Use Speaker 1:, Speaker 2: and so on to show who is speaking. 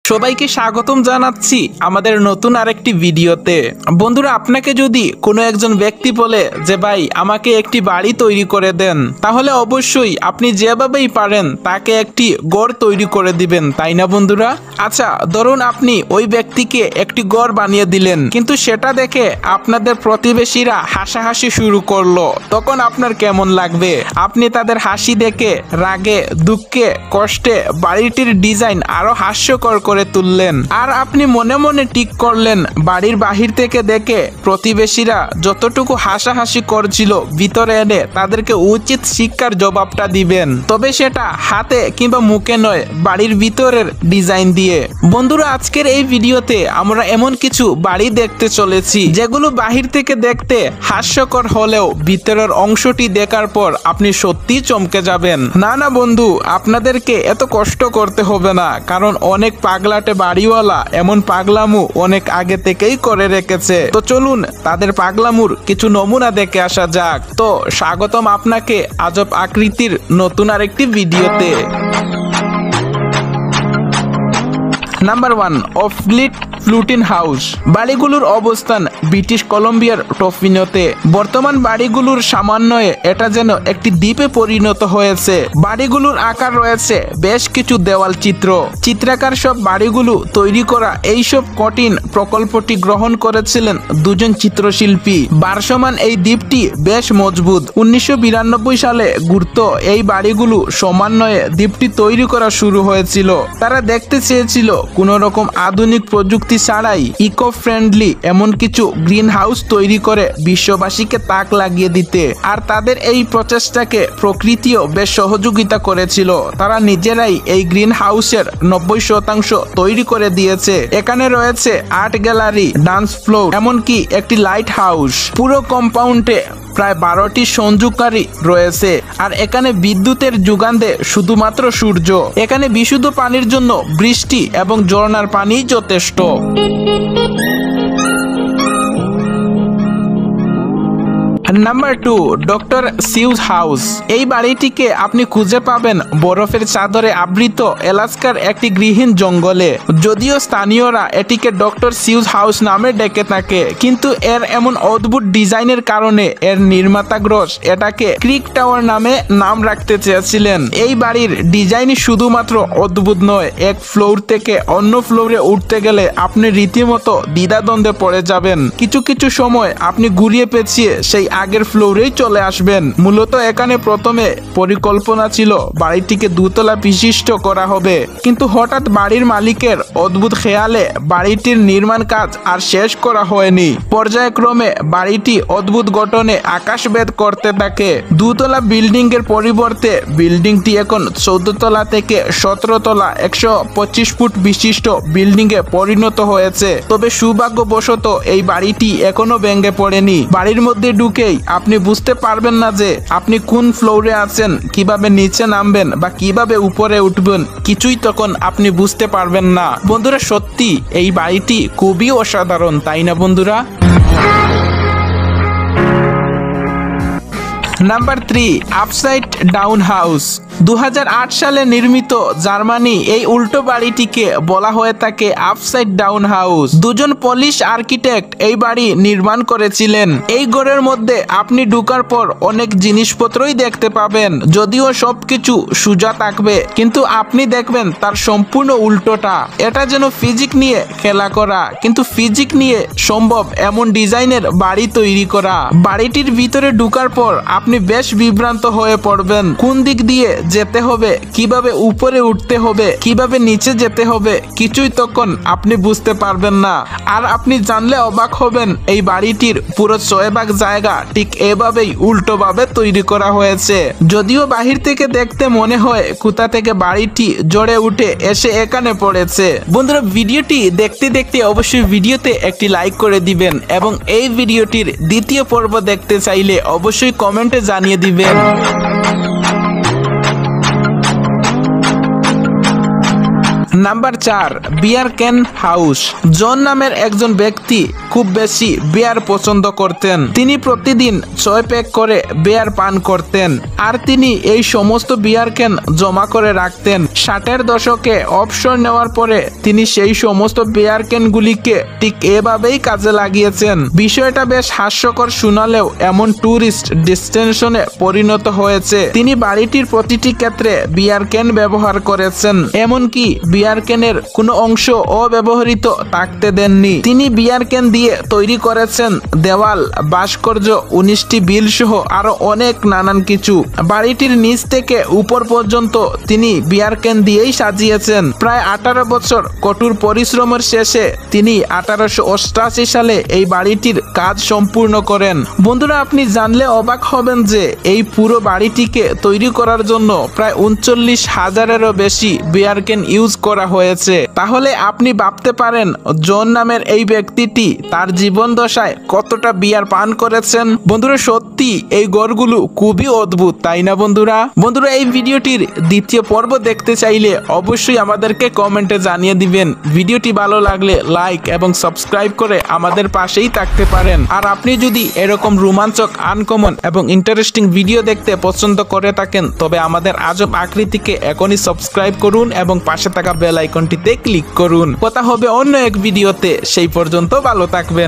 Speaker 1: সবাইকে স্বাগতম জানাচ্ছি আমাদের নতুন আরেকটি ভিডিওতে। বন্ধুরা, আপনাকে যদি কোনো একজন ব্যক্তি বলে যে ভাই আমাকে একটি বাড়ি তৈরি করে দেন, তাহলে অবশ্যই আপনি যেভাবেই পারেন তাকে একটি ঘর তৈরি করে দিবেন, তাই না বন্ধুরা? আচ্ছা, ধরুন আপনি ওই ব্যক্তিকে একটি ঘর বানিয়ে দিলেন, কিন্তু সেটা দেখে আপনাদের প্রতিবেশীরা হাসাহাসি শুরু করলো, তখন আপনার কেমন লাগবে? আপনি তাদের হাসি দেখে রাগে, দুঃখে, কষ্টে বাড়িটির ডিজাইন আরো হাস্যকর করে তুললেন। আর আপনি মনে মনে ঠিক করলেন বাড়ির বাহির থেকে দেখে প্রতিবেশীরা যতটুকু হাসাহাসি করছিল, ভিতরে এনে তাদেরকে উচিত শিক্ষার জবাবটা দিবেন, তবে সেটা হাতে কিংবা মুখে নয়, বাড়ির ভিতরের ডিজাইন দিয়ে। বন্ধুরা, আজকের এই ভিডিওতে আমরা এমন কিছু বাড়ি দেখতে চলেছি যেগুলো বাহির থেকে দেখতে হাস্যকর হলেও ভিতরের অংশটি দেখার পর আপনি সত্যি চমকে যাবেন। না বন্ধু, আপনাদেরকে এত কষ্ট করতে হবে না, কারণ অনেক পাগলাটে বাড়িওয়ালা এমন পাগলামু অনেক আগে থেকেই করে রেখেছে। তো চলুন তাদের পাগলামুর কিছু নমুনা দেখে আসা যাক। তো স্বাগতম আপনাকে আজব আকৃতির নতুন আরেকটি ভিডিওতে। Number 1, অফলিট ফ্লুটিন house. বাড়িগুলোর অবস্থান ব্রিটিশ কলম্বিয়ার টফিনোতে। বর্তমান বাড়িগুলোর সামান্যয়ে এটা যেন একটি দ্বীপে পরিণত হয়েছে। বাড়িগুলোর আকার রয়েছে বেশ কিছু দেওয়াল চিত্র। চিত্রাকার সব বাড়িগুলো তৈরি করা এইসব কঠিন প্রকল্পটি গ্রহণ করেছিলেন দুজন চিত্রশিল্পী। ভারসমান এই দ্বীপটি বেশ মজবুত। 1992 সালে ঘুরত এই বাড়িগুলো সমন্বয়ে দ্বীপটি তৈরি করা শুরু হয়েছিল। তারা দেখতে চেয়েছিল কোন রকম আধুনিক প্রযুক্তি ছাড়াই ইকো ফ্রেন্ডলি এমন কিছু গ্রিন হাউস তৈরি করে বিশ্ববাসীকে তাক লাগিয়ে দিতে। আর তাদের এই প্রচেষ্টাকে প্রকৃতিও বেশ সহযোগিতা করেছিল। তারা নিজেরাই এই গ্রিন হাউসের 90% তৈরি করে দিয়েছে। এখানে রয়েছে আর্ট গ্যালারি, ডান্স ফ্লোর, এমনকি একটি লাইট হাউস। পুরো কম্পাউন্ডে প্রায় 12টি সংযোগকারী রয়েছে। আর এখানে বিদ্যুতের যোগান দেয় শুধুমাত্র সূর্য। এখানে বিশুদ্ধ পানির জন্য বৃষ্টি এবং ঝর্ণার পানি যথেষ্ট। Number 2, doctor sews house. এই বাড়িটিকে আপনি খুঁজে পাবেন বরফের চাদরে আবৃত আলাস্কার একটি গৃহহীন জঙ্গলে। যদিও স্থানীয়রা এটিকে ডক্টর সিউজ হাউস নামে ডেকে থাকে, কিন্তু এর এমন অদ্ভুত ডিজাইনের কারণে এর নির্মাতাগ্রস এটাকে ক্রিক টাওয়ার নামে নাম রাখতে চেয়েছিলেন। এই বাড়ির ডিজাইন শুধুমাত্র অদ্ভুত নয়, এক ফ্লোর থেকে অন্য ফ্লোরে উঠতে গেলে আপনি রীতিমতো দ্বিধাদ্বন্দ্বে পড়ে যাবেন। কিছু কিছু সময় আপনি ঘুরিয়ে পেঁচিয়ে সেই আগের ফ্লোরেই চলে আসবেন। মূলত এখানে প্রথমে পরিকল্পনা ছিল বাড়িটিকে দুতলা বিশিষ্ট করা হবে, কিন্তু হঠাৎ বাড়ির মালিকের অদ্ভুত খেয়ালে বাড়িটির নির্মাণ কাজ আর শেষ করা হয়নি। পর্যায়ক্রমে বাড়িটি অদ্ভুত গঠনে আকাশভেদ করতে থাকে। দুতলা বিল্ডিং এর পরিবর্তে বিল্ডিংটি এখন 14 তলা থেকে 17 তলা 125 ফুট বিশিষ্ট বিল্ডিং এ পরিণত হয়েছে। তবে সৌভাগ্যবশত এই বাড়িটি এখনো ভেঙে পড়েনি। বাড়ির মধ্যে ঢুকে আপনি বুঝতে পারবেন না যে আপনি কোন ফ্লোরে আছেন, কিভাবে নিচে নামবেন বা কিভাবে উপরে উঠবেন, কিছুই তখন আপনি বুঝতে পারবেন না। বন্ধুরা, সত্যি এই বাড়িটি খুবই অসাধারণ, তাই না বন্ধুরা? Number 3, upside down house. 2008 সালে নির্মিত জার্মানি এই উল্টো বাড়িটিকে বলা হয়ে থাকে আপসাইড ডাউন হাউস। দুজন পলিশ আর্কিটেক্ট এই বাড়ি নির্মাণ করেছিলেন। এই ঘরের মধ্যে আপনি ঢোকার পর অনেক জিনিসপত্রই দেখতে পাবেন, যদিও সবকিছু সোজা থাকবে, কিন্তু আপনি দেখবেন তার সম্পূর্ণ উল্টোটা। এটা যেন ফিজিক নিয়ে খেলা করা, কিন্তু ফিজিক নিয়ে সম্ভব এমন ডিজাইনের বাড়ি তৈরি করা। বাড়িটির ভিতরে ঢোকার পর আপনি বেশ বিভ্রান্ত হয়ে পড়বেন। কোন দিক দিয়ে যেতে হবে, কিভাবে উপরে উঠতে হবে, কিভাবে নিচে যেতে হবে, কিছুই তখন আপনি বুঝতে পারবেন না। আর আপনি জানলে অবাক হবেন, এই বাড়িটির পুরো 6 ভাগ জায়গা ঠিক এভাবেই উল্টো ভাবে তৈরি করা হয়েছে। যদিও বাহির থেকে দেখতে মনে হয় কোথা থেকে বাড়িটি জড়ে উঠে এসে এখানে পড়েছে। বন্ধুরা, ভিডিওটি দেখতে দেখতে অবশ্যই ভিডিওতে একটি লাইক করে দিবেন, এবং এই ভিডিওটির দ্বিতীয় পর্ব দেখতে চাইলে অবশ্যই কমেন্টে জানিয়ে দিবেন। Number 4, bear can house. John নামের একজন ব্যক্তি খুব বেশি বিয়ার পছন্দ করতেন। তিনি প্রতিদিন 6 প্যাক করে বিয়ার পান করতেন, আর তিনি এই সমস্ত বিয়ার ক্যান জমা করে রাখতেন। 60-এর দশকে অবসর নেওয়ার পরে তিনি সেই সমস্ত বিয়ার ক্যানগুলিকে ঠিক এভাবেই কাজে লাগিয়েছেন। বিষয়টা বেশ হাস্যকর শোনালেও এমন ট্যুরিস্ট ডেস্টিনেশনে পরিণত হয়েছে। তিনি বাড়িটির প্রতিটি ক্ষেত্রে বিয়ার ক্যান ব্যবহার করেছেন, এমনকি বিয়ার ক্যানের কোনো অংশ অব্যবহৃত থাকতে দেননি। তিনি বিয়ার ক্যান দিয়ে তৈরি করেছেন দেওয়াল, ভাস্কর্য, 19টি বিল সহ আরো অনেক নানান কিছু। বাড়িটির নিচ থেকে উপর পর্যন্ত তিনি বিয়ার ক্যান দিয়েই সাজিয়েছেন। প্রায় 18 বছর কঠোর পরিশ্রমের শেষে তিনি 1888 সালে এই বাড়িটির কাজ সম্পূর্ণ করেন। বন্ধুরা, আপনি জানলে অবাক হবেন যে এই পুরো বাড়িটিকে তৈরি করার জন্য প্রায় 39,000-এরও বেশি বিয়ার ক্যান ইউজ করা হয়েছে। তাহলে আপনি ভাবতে পারেন জন নামের এই ব্যক্তিটি তার জীবন দশায় কতটা বিয়ার পান করেছেন। বন্ধুরা, সত্যি এই গড়গুলো খুবই অদ্ভুত, তাই না বন্ধুরা? বন্ধুরা, এই ভিডিওটির দ্বিতীয় পর্ব দেখতে চাইলে অবশ্যই আমাদেরকে কমেন্টে জানিয়ে দিবেন। ভিডিওটি ভালো লাগলে লাইক এবং সাবস্ক্রাইব করে আমাদের পাশেই থাকতে পারেন। আর আপনি যদি এরকম রোমাঞ্চক, আনকমন এবং ইন্টারেস্টিং ভিডিও দেখতে পছন্দ করে থাকেন, তবে আমাদের আজব আকৃতিকে এখনই সাবস্ক্রাইব করুন এবং পাশে থাকা বেল আইকনটিতে ক্লিক করুন। কথা হবে অন্য এক ভিডিওতে, সেই পর্যন্ত ভালো থাকবেন।